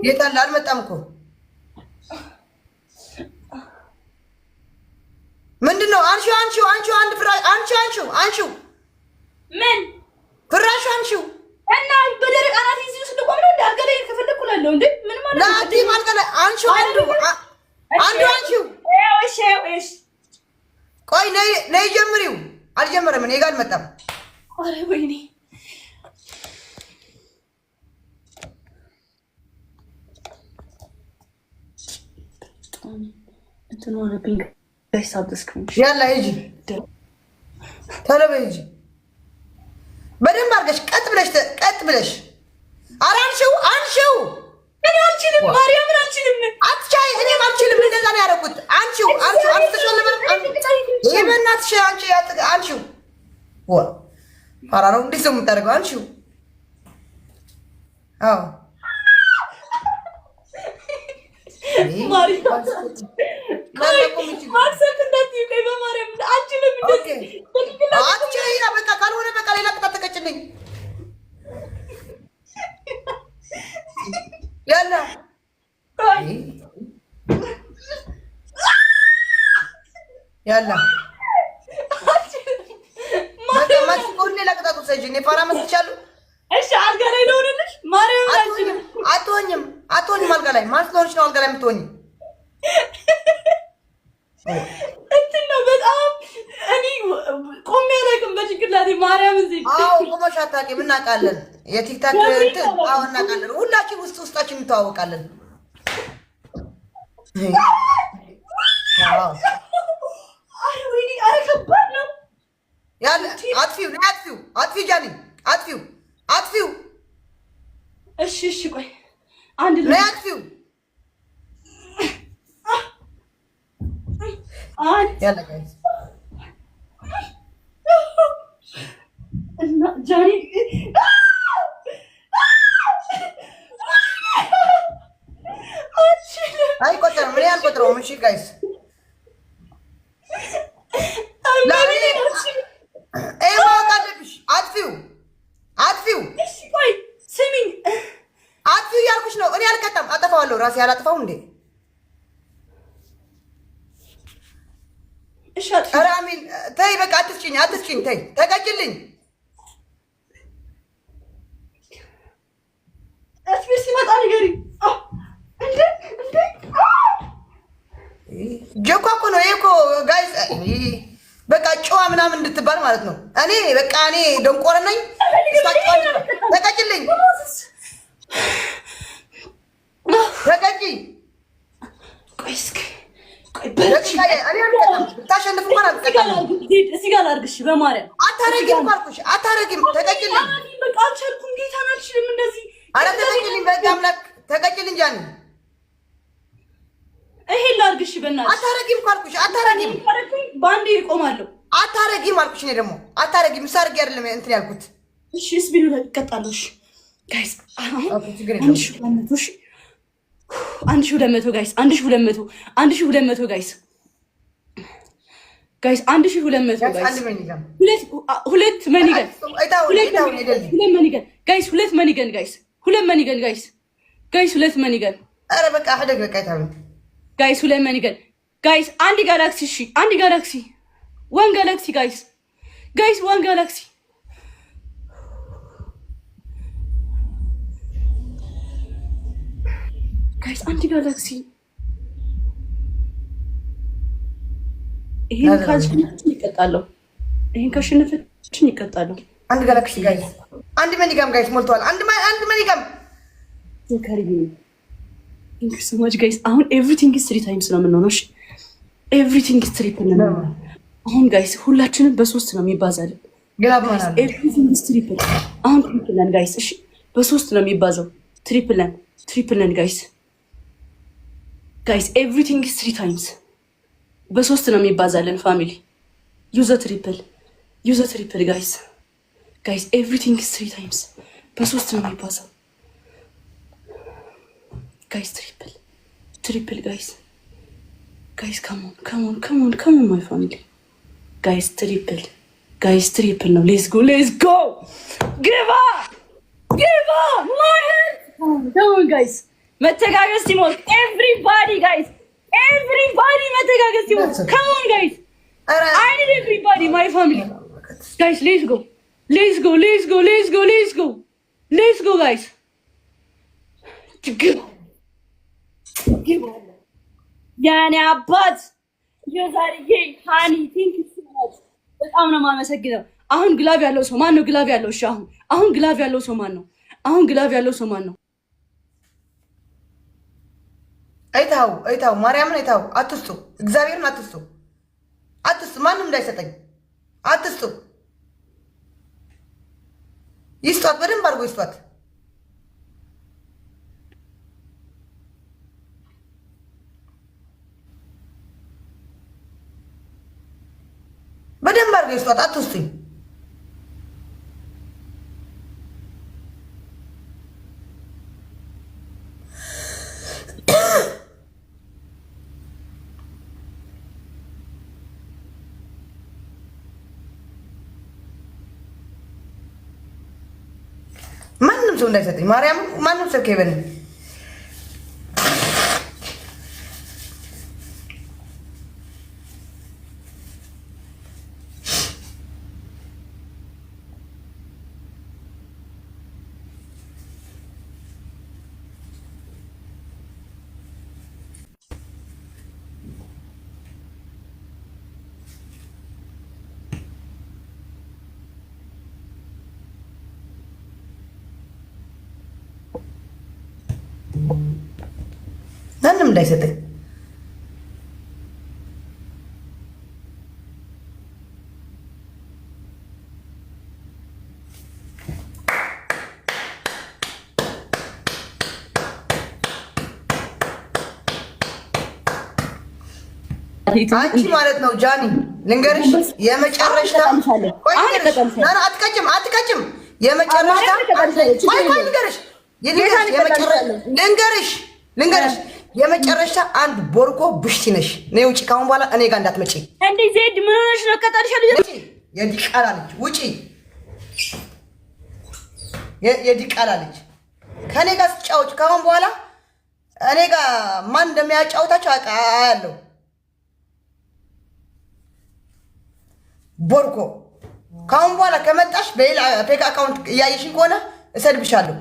የት አለ? አልመጣም እኮ ምንድነው? አንቺው አንድ ፍራሽ አንቺው ምን ፍራሽ አንቺው እና በደረቅ አናት ይዘው ስለቆም ነው እንደ አልጋ ላይ ከፈለኩ እላለሁ እንዴ ምን ማለት ነው? ላቲ አልጋ ላይ አንቺ አንዱ አንቺ እሺ ቆይ ነይ ጀምሪው። አልጀመረም እኔ ጋር አልመጣም። አረ ወይኔ እንትን ሆነብኝ። ጋይስ አብስክሪን ያላ ሂጂ ተለበ ሂጂ በደንብ አድርገሽ ቀጥ ብለሽ ኧረ አንሺው እኔ አልችልም ማርያምን አልችልም አትቻይ እኔም አልችልም እንደዛ ነው ያደረኩት አንቺው ተሸለበ ይበናትሽ አንቺው ኧረ ነው እንዴት ነው የምታደርገው አንቺው አዎ ማክሰት እንዳትዪ ቆይ በማርያም አልችልም እንደዚህ አትቻይ በቃ ካልሆነ በቃ ሌላ ቅጣት ተቀጭልኝ ያላ ያላ ማሽ ቆኔ ለቅጣቱ ሰጂ እኔ ፋራ መስቻለሁ። እሺ አልጋ ላይ ልሆንልሽ ማርያም አትሆኝም አልጋ ላይ ማን ስለሆንሽ ነው አልጋ ላይ የምትሆኝ? እንትን ነው በጣም እኔ ቆሜ አላውቅም በጭንቅላቴ ማርያም እዚህ አዎ ቆመሽ አታውቂም እናውቃለን። የቲክታክ እንትን አዎ እናውቃለን። ሁላችን ውስጣችን እንተዋወቃለን። አረ ወይኔ አረ ከባድ ነው ያለ አጥፊው ጃኒ አጥፊው እሺ ቆይ አንድ ላይ አጥፊው ያለ ጋይስ እና ጃኒ አይቆጥረውም እኔ አልቆጥረውም። እሺ ጋይስ አጥፊው እሺ ቆይ ስሚኝ አጥፊው ያልኩሽ ነው። እኔ አልቀጣም አጠፋዋለሁ። ራሴ አላጥፋው እንዴ እሺ ኧረ አሚን ተይ በቃ አትስጭኝ ተይ ተቀጭልኝ አጥፊው ሲመጣ ንገሪኝ ጀኳ እኮ ነው ይሄ እኮ ጋይስ በቃ ጨዋ ምናምን እንድትባል ማለት ነው። እኔ በቃ እኔ ደንቆረ ነኝ። ተቀጭልኝ ተቀጭ ቆይ እስኪ ታሸንፍ እንኳን አልተቀጣም። እዚህ ጋር ላድርግሽ በማርያም አታረጊም አልኩሽ አታረጊም። ተቀጭልኝ በቃ አልቻልኩም ጌታን አልችልም እንደዚህ ኧረ ተቀጭልኝ በቃ አምላክ ተቀጭልኝ ጃኒ ይሄን ላድርግሽ በእናትሽ አታረጊም አልኩሽ አታረጊም በአንዴ እቆማለሁ አታረጊም አልኩሽ እኔ ደግሞ አታረጊም ሳርጊ አይደለም እንትን ያልኩት እሺ ስቢሉ ላይ እቀጣለሁ እሺ ጋይስ 1200 ጋይስ 1200 ጋይስ 1200 ጋይስ ሁለት መኒገን ጋይስ ሁለት መኒገን ኧረ በቃ አደግ በቃ ይታው ጋይስ ሁለት መኒገን ጋይስ አንድ ጋላክሲ እሺ አንድ ጋላክሲ ዋን ጋላክሲ ጋይስ ዋን ጋላክሲ ጋይስ አንድ ጋላክሲ ይሄን ካሸነፈችን ይቀጣለሁ። አንድ ጋላክሲ ጋይስ አንድ መኒጋም ጋይስ ሞልቷል። አንድ መኒጋም ዘካሪ Thank you so much guys. አሁን everything is 3 times ነው የምንሆነው። እሺ everything is triple ነው። አሁን ጋይስ ሁላችንም በ3 ነው የሚባዛልን። everything is triple አሁን triple ነን ጋይስ። እሺ በ3 ነው የሚባዛው። triple ነን ጋይስ everything is 3 times በ3 ነው የሚባዛልን ፋሚሊ use a triple guys everything is 3 times በ3 ነው የሚባዛው guys triple guys come on my family guys triple now let's go give up come on guys መተጋገዝ ሲሞት everybody መተጋገዝ ሲሞት come on guys I need everybody my family guys let's go ሌትስ ጎ ጋይስ። ችግር የኔ አባት የዛሬዬ ሃኒ ቲንክ ሶ በጣም ነው የማመሰግነው። አሁን ግላቭ ያለው ሰው ማን ነው? ግላቭ ያለው እሺ፣ አሁን ግላቭ ያለው ሰው ማን ነው? አሁን ግላቭ ያለው ሰው ማን ነው? አይታው ማርያምን አይታው። አትስጡ፣ እግዚአብሔርን አትስጡ፣ አትስጡ። ማንም እንዳይሰጠኝ አትስጡ። ይስጧት፣ በደንብ አድርጎ ይስጧት። በደንብ አድርጎ ይስጧት። አትስጡኝ። ማንም ሰው እንዳይሰጠኝ ማርያም፣ ማንም ሰው ከይበል። ማንም እንዳይሰጠኝ። አንቺ ማለት ነው ጃኒ ልንገርሽ፣ የመጨረሻ አትቀጭም። የመጨረሻ ልንገርሽ የመጨረሻ አንድ ቦርኮ ብሽቲ ነሽ። ነይ ውጪ፣ ካሁን በኋላ እኔ ጋር እንዳትመጪ። እንዴ ዜድ ምን ሆነሽ ነው? ቀጣልሻለሁ። የዲቃላ ልጅ ውጪ፣ የዲቃላ ልጅ ከኔ ጋር ስትጫወች ካሁን በኋላ እኔ ጋር ማን እንደሚያጫውታቸው አያለሁ። ቦርኮ ካሁን በኋላ ከመጣሽ በሌላ ፌክ አካውንት እያየሽኝ ከሆነ እሰድብሻለሁ።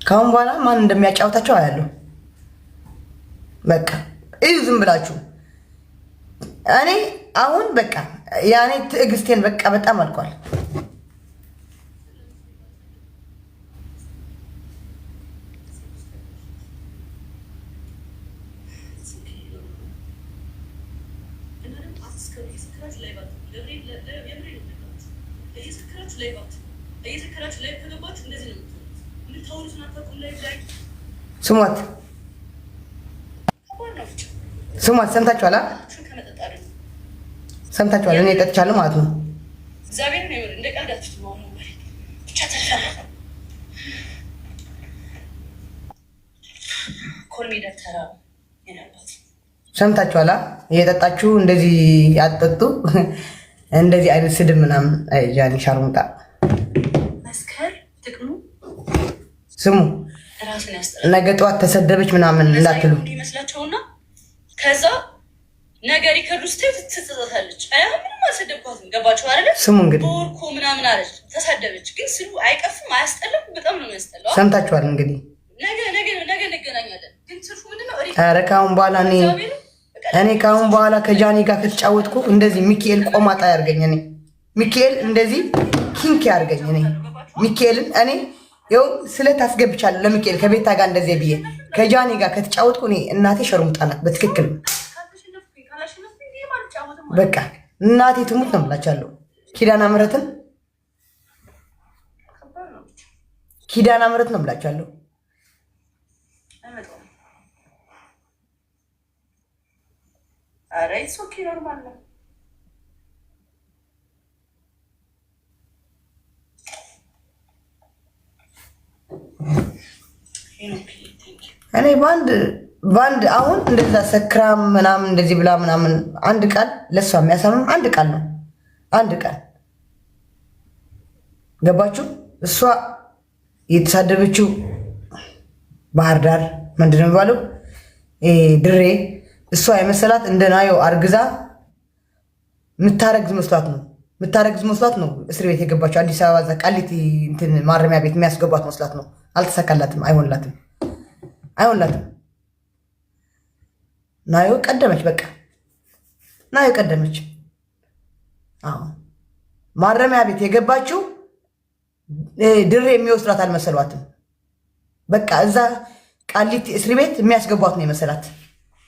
ካሁን በኋላ ማን እንደሚያጫውታቸው አያለሁ። በቃ እዩ ዝም ብላችሁ። እኔ አሁን በቃ ያኔ ትዕግስቴን በቃ በጣም አልቋል። ስሟት ሰምታችኋል? ሰምታችኋል? እኔ ጠጥቻለሁ ማለት ነው። ሰምታችኋል? እየጠጣችሁ እንደዚህ አትጠጡ። እንደዚህ አይነት ስድብ ምናምን ጃኒ ሻርሙጣ ስሙ። ነገ ጠዋት ተሰደበች ምናምን እንዳትሉ። ከዛ ነገር ይከዱ ስትል ትጸጸታለች። ምንም አልሰደብኳትም። ገባችሁ አይደለ? ስሙ እንግዲህ ቦርኮ ምናምን አለች፣ ተሳደበች። ግን ስሉ አይቀፍም፣ አያስጠላም። በጣም ነው የሚያስጠላው። ሰምታችኋል እንግዲህ። ነገ እንገናኛለን። ግን ስልፉ ምንድነው? ኧረ ካሁን በኋላ እኔ ካሁን በኋላ ከጃኒ ጋር ከተጫወትኩ እንደዚህ ሚካኤል ቆማጣ ያርገኝ። እኔ ሚካኤል እንደዚህ ኪንክ ያርገኝ። እኔ ሚካኤልን እኔ ይኸው ስለት አስገብቻለሁ ለሚካኤል ከቤታ ጋር እንደዚህ ብዬ ከጃኒ ጋር ከተጫወትኩ እኔ እናቴ ሸርሙጣ ናት። በትክክል በቃ እናቴ ትሙት ነው ብላቻለሁ። ኪዳነ ምሕረትን ኪዳነ ምሕረት ነው ብላቻለሁ። ኧረ ኢትስ ኦኬ ኖርማል ነው። እኔ በአንድ ባንድ አሁን እንደዛ ሰክራም ምናምን እንደዚህ ብላ ምናምን አንድ ቃል ለሷ የሚያሳምም አንድ ቃል ነው። አንድ ቃል ገባችሁ? እሷ የተሳደበችው ባህር ዳር ምንድን ነው የሚባለው ድሬ እሷ የመሰላት እንደናየው አርግዛ ምታረግዝ መስሏት ነው እስር ቤት የገባችው። አዲስ አበባ እዛ ቃሊቲ እንትን ማረሚያ ቤት የሚያስገባት መስሏት ነው። አልተሳካላትም። አይሆንላትም። ናዮ ቀደመች። በቃ ናዮ ቀደመች። አዎ ማረሚያ ቤት የገባችው ድሬ የሚወስዷት አልመሰሏትም። በቃ እዛ ቃሊቲ እስር ቤት የሚያስገቧት ነው የመሰላት።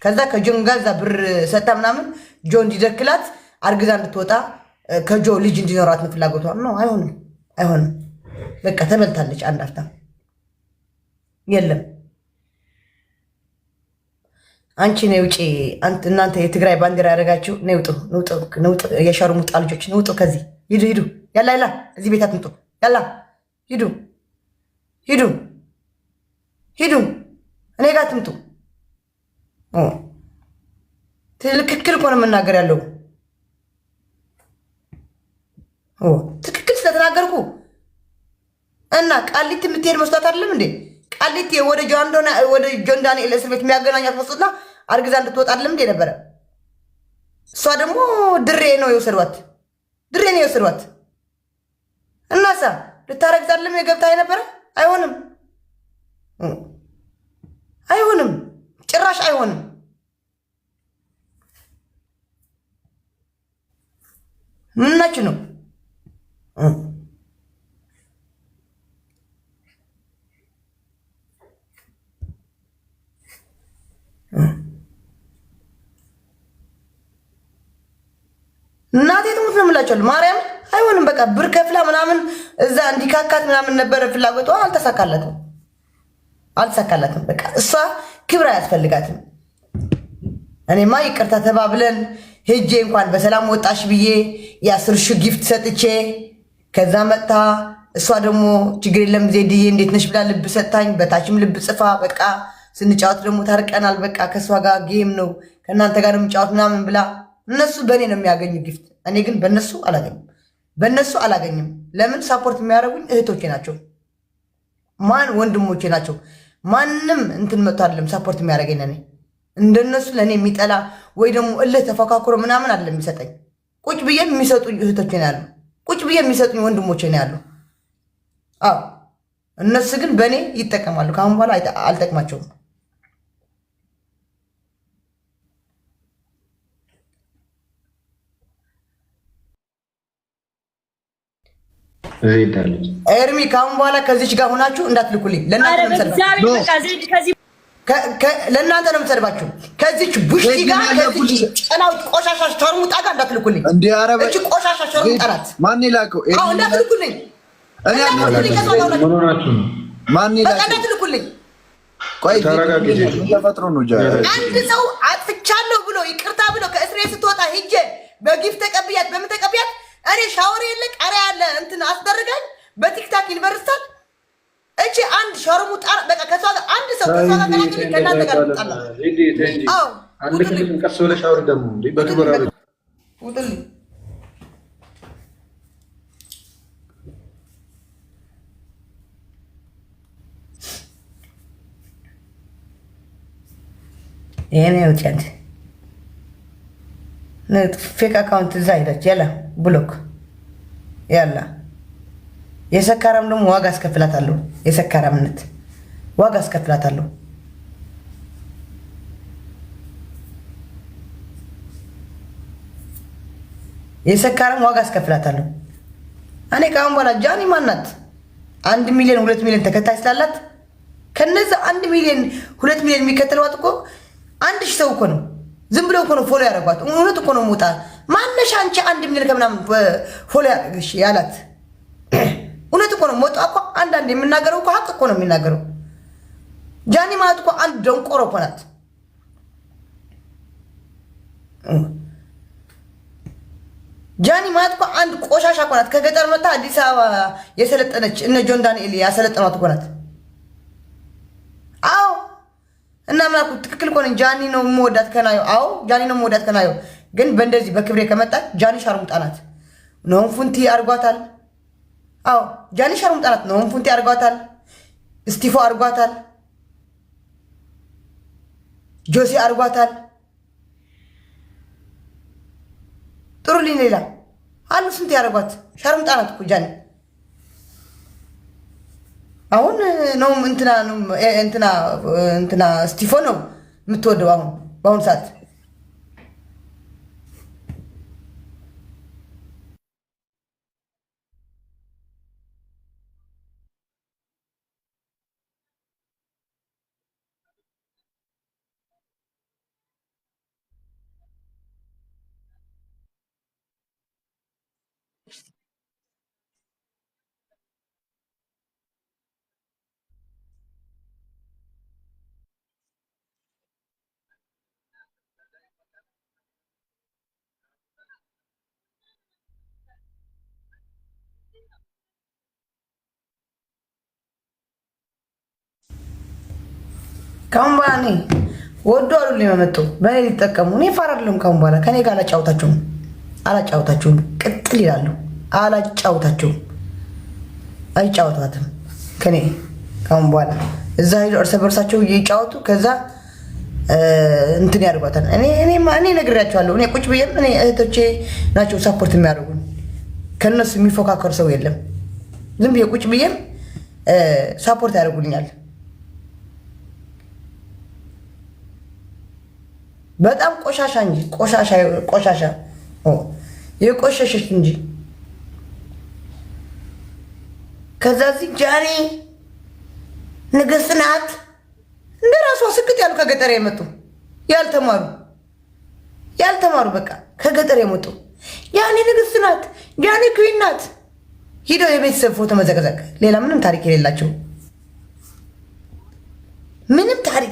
ከዛ ከጆን ጋር እዛ ብር ሰጣ ምናምን ጆ እንዲደክላት አርግዛ እንድትወጣ ከጆ ልጅ እንዲኖራት ነው ፍላጎቷ። ነው አይሆንም። በቃ ተበልታለች። አንድ አፍታ የለም። አንቺ ነው ውጪ። እናንተ የትግራይ ባንዲራ ያደረጋችሁ ነውጡ የሻሩ ሙጣ ልጆች ነውጡ። ከዚህ ሂዱ። ያላ እዚህ ቤት አትምጡ። ያላ ሂዱ። እኔ ጋር አትምጡ። ትክክል እኮ ነው የምናገር ያለው። ትክክል ስለተናገርኩ እና ቃሊቲ የምትሄድ መስሏት አይደለም እንዴ? ቃሊቲ ወደ ጆን ዳንኤል እስር ቤት የሚያገናኛት መስሎና አርግዛ እንድትወጣ አይደለም እንዴ ነበረ? እሷ ደግሞ ድሬ ነው የወሰዷት። እናሳ ልታረግዝ አይደለም የገብታ የነበረ? አይሆንም፣ ጭራሽ አይሆንም። ምናችሁ ነው? እናቴ ትሙት ነው የምላቸዋለሁ። ማርያም አይሆንም። በቃ ብር ከፍላ ምናምን እዛ እንዲካካት ምናምን ነበረ ፍላጎቷ። አልተሳካላትም። በቃ እሷ ክብር አያስፈልጋትም። እኔማ ይቅርታ ተባብለን ሄጄ እንኳን በሰላም ወጣሽ ብዬ የ10 ሺህ ጊፍት ሰጥቼ ከዛ መጥታ እሷ ደግሞ ችግር የለም ዜድዬ እንዴት ነሽ ብላ ልብ ሰጥታኝ በታችም ልብ ጽፋ በቃ ስንጫወት ደግሞ ታርቀናል። በቃ ከእሷ ጋር ጌም ነው ከእናንተ ጋር የምጫወት ምናምን ብላ እነሱ በእኔ ነው የሚያገኙ ጊፍት። እኔ ግን በእነሱ አላገኝም። ለምን? ሳፖርት የሚያደርጉኝ እህቶቼ ናቸው። ወንድሞቼ ናቸው። ማንም እንትን መጥቶ አይደለም ሳፖርት የሚያደርገኝ። እኔ እንደነሱ ለእኔ የሚጠላ ወይ ደግሞ እልህ ተፈካክሮ ምናምን አይደለም የሚሰጠኝ። ቁጭ ብዬ የሚሰጡኝ እህቶቼ ነው ያሉ። ቁጭ ብዬ የሚሰጡኝ ወንድሞቼ ነው ያሉ። አዎ እነሱ ግን በእኔ ይጠቀማሉ። ከአሁን በኋላ አልጠቅማቸውም። ኤርሚ ከአሁን በኋላ ከዚች ጋር ሆናችሁ እንዳትልኩልኝ። ለእናንተ ነው የምሰድባችሁ። ከዚች ቡሽቲ ጋር ከዚች ጨናው ቆሻሻ ሸርሙጣ ጋር እንዳትልኩልኝ። እቺ ቆሻሻ ሸርሙጣ ናት። ማን ይላከው? አዎ እንዳትልኩልኝ። እንዳትልኩልኝ። ቆይ ተፈጥሮ ነው። አንድ ሰው አጥፍቻለሁ ብሎ ይቅርታ ብሎ ከእስር ስትወጣ ሂጄ በጊፍት ተቀብያት በምን ተቀብያት እኔ ሻወር የለ ቀሪያ ያለ እንትን አስደርጋኝ በቲክታክ ዩኒቨርሲቲ እቺ አንድ ሸርሙጣ በቃ ከሷ ጋር አንድ ሰው ከሷ ጋር ተናገረ ከእናንተ ጋር ተጣላ። አዎ አንድ ክሊክ ቀስ ብለሽ ሻወር ደግሞ እንዴ በክብር አለ ውጥል የኔ ውጭት ፌክ አካውንት እዛ ሄደች። ያላ ብሎክ ያላ የሰካራም ደግሞ ዋጋ አስከፍላታለሁ። የሰካራምነት ዋጋ አስከፍላታለሁ። የሰካራም ዋጋ አስከፍላታለሁ። እኔ ከአሁን በኋላ ጃኒ ማናት 1 ሚሊዮን 2 ሚሊዮን ተከታይ ስላላት ከነዛ 1 ሚሊዮን 2 ሚሊዮን የሚከተለዋት እኮ 1000 ሰው እኮ ነው። ዝም ብለው እኮ ነው ፎሎ ያደረጓት። እውነት እኮ ነው ሙጣ ማነሽ አንቺ 1 ሚሊዮን ከምናምን ፎሎ ያደረግሽ ያላት እውነት እኮ ነው። ሞጣ እኮ አንዳንድ የምናገረው እኮ ሀቅ እኮ ነው የሚናገረው። ጃኒ ማለት እኮ አንድ ደንቆሮ እኮ ናት። ጃኒ ማለት እኮ አንድ ቆሻሻ እኮ ናት። ከገጠር መጣ አዲስ አበባ የሰለጠነች እነ ጆን ዳንኤል ያሰለጠኗት እኮ ናት። አዎ እና ምናምን ትክክል እኮ ነኝ። ጃኒ ነው የምወዳት ከናዮ። አዎ ጃኒ ነው የምወዳት ከናዮ። ግን በእንደዚህ በክብሬ ከመጣች ጃኒ ሻርሙጣ ናት። ነውን ፉንቲ አርጓታል። አዎ ጃኒ ሻርሙጣ ናት። ነውን ፉንቲ አርጓታል። እስቲፎ አርጓታል። ጆሲ አርጓታል። ጥሩልኝ ሌላ አሉ ስንት ያደርጓት ሻርሙጣ ናት እኮ ጃኒ። አሁን ነው እንትና እስቲፎ ነው የምትወደው አሁን በአሁኑ ሰዓት። ካሁን በኋላ እኔ ወዶ አሉልኝ መመጡ በእኔ ሊጠቀሙ እኔ ፋር አይደለም። ካሁን በኋላ ከኔ ጋር አላጫውታችሁም። ቅጥል ይላሉ። አላጫውታችሁም። አይጫወቷትም ከኔ ካሁን በኋላ እዛ ሄዶ እርስ በርሳቸው እየጫወቱ ከዛ እንትን ያደርጓታል። እኔ ነግሬያቸዋለሁ። እኔ ቁጭ ብዬም እኔ እህቶቼ ናቸው ሳፖርት የሚያደርጉን። ከነሱ የሚፎካከር ሰው የለም። ዝም ብዬ ቁጭ ብዬም ሳፖርት ያደርጉልኛል። በጣም ቆሻሻ እንጂ ቆሻሻ የቆሸሸች እንጂ ከዛ እዚህ ጃኒ ንግስት ናት እንደ ራሷ ስክት ያሉ ከገጠር የመጡ ያልተማሩ በቃ ከገጠር የመጡ ጃኒ ንግስት ናት፣ ጃኒ ኩዊን ናት። ሂደው የቤተሰብ ፎቶ መዘቅዘቅ፣ ሌላ ምንም ታሪክ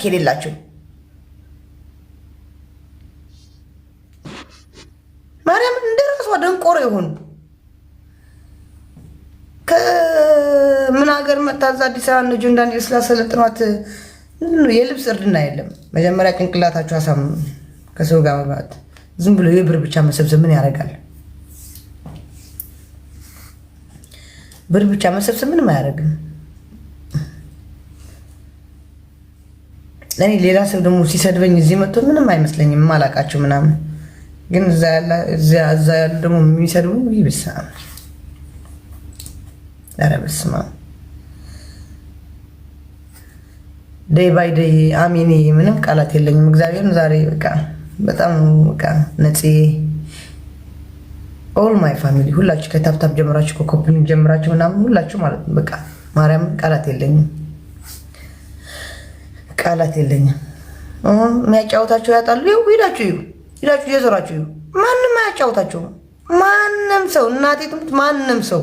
የሌላቸው ማርያም እንደ ራሷ ደንቆሮ የሆኑ ከምን ሀገር መታዛ አዲስ አበባ ልጅ እንዳንዴ ስላሰለጥኗት የልብስ እርድና የለም። መጀመሪያ ጭንቅላታችሁ አሳም ከሰው ጋር መግባት። ዝም ብሎ የብር ብቻ መሰብሰብ ምን ያደርጋል? ብር ብቻ መሰብሰብ ምንም አያደርግም። እኔ ሌላ ሰው ደግሞ ሲሰድበኝ እዚህ መጥቶ ምንም አይመስለኝም የማላውቃቸው ምናምን። ግን እዛ ያሉ ደግሞ የሚሰድቡ ይብሳል። ኧረ በስመ አብ ዴይ ባይ ዴይ አሚኔ ምንም ቃላት የለኝም። እግዚአብሔርን ዛሬ በቃ በጣም በቃ ነፂ ኦል ማይ ፋሚሊ ሁላችሁ ከታፕታፕ ጀምራችሁ ከኮፕሊንግ ጀምራችሁ ምናምን ሁላችሁ ማለት ነው። በቃ ማርያም ቃላት የለኝም። የሚያጫወታቸው ያጣሉ። ሂዳችሁ እየዞራችሁ ማንም አያጫወታችሁም። ማንም ሰው እናቴ ትሙት ማንም ሰው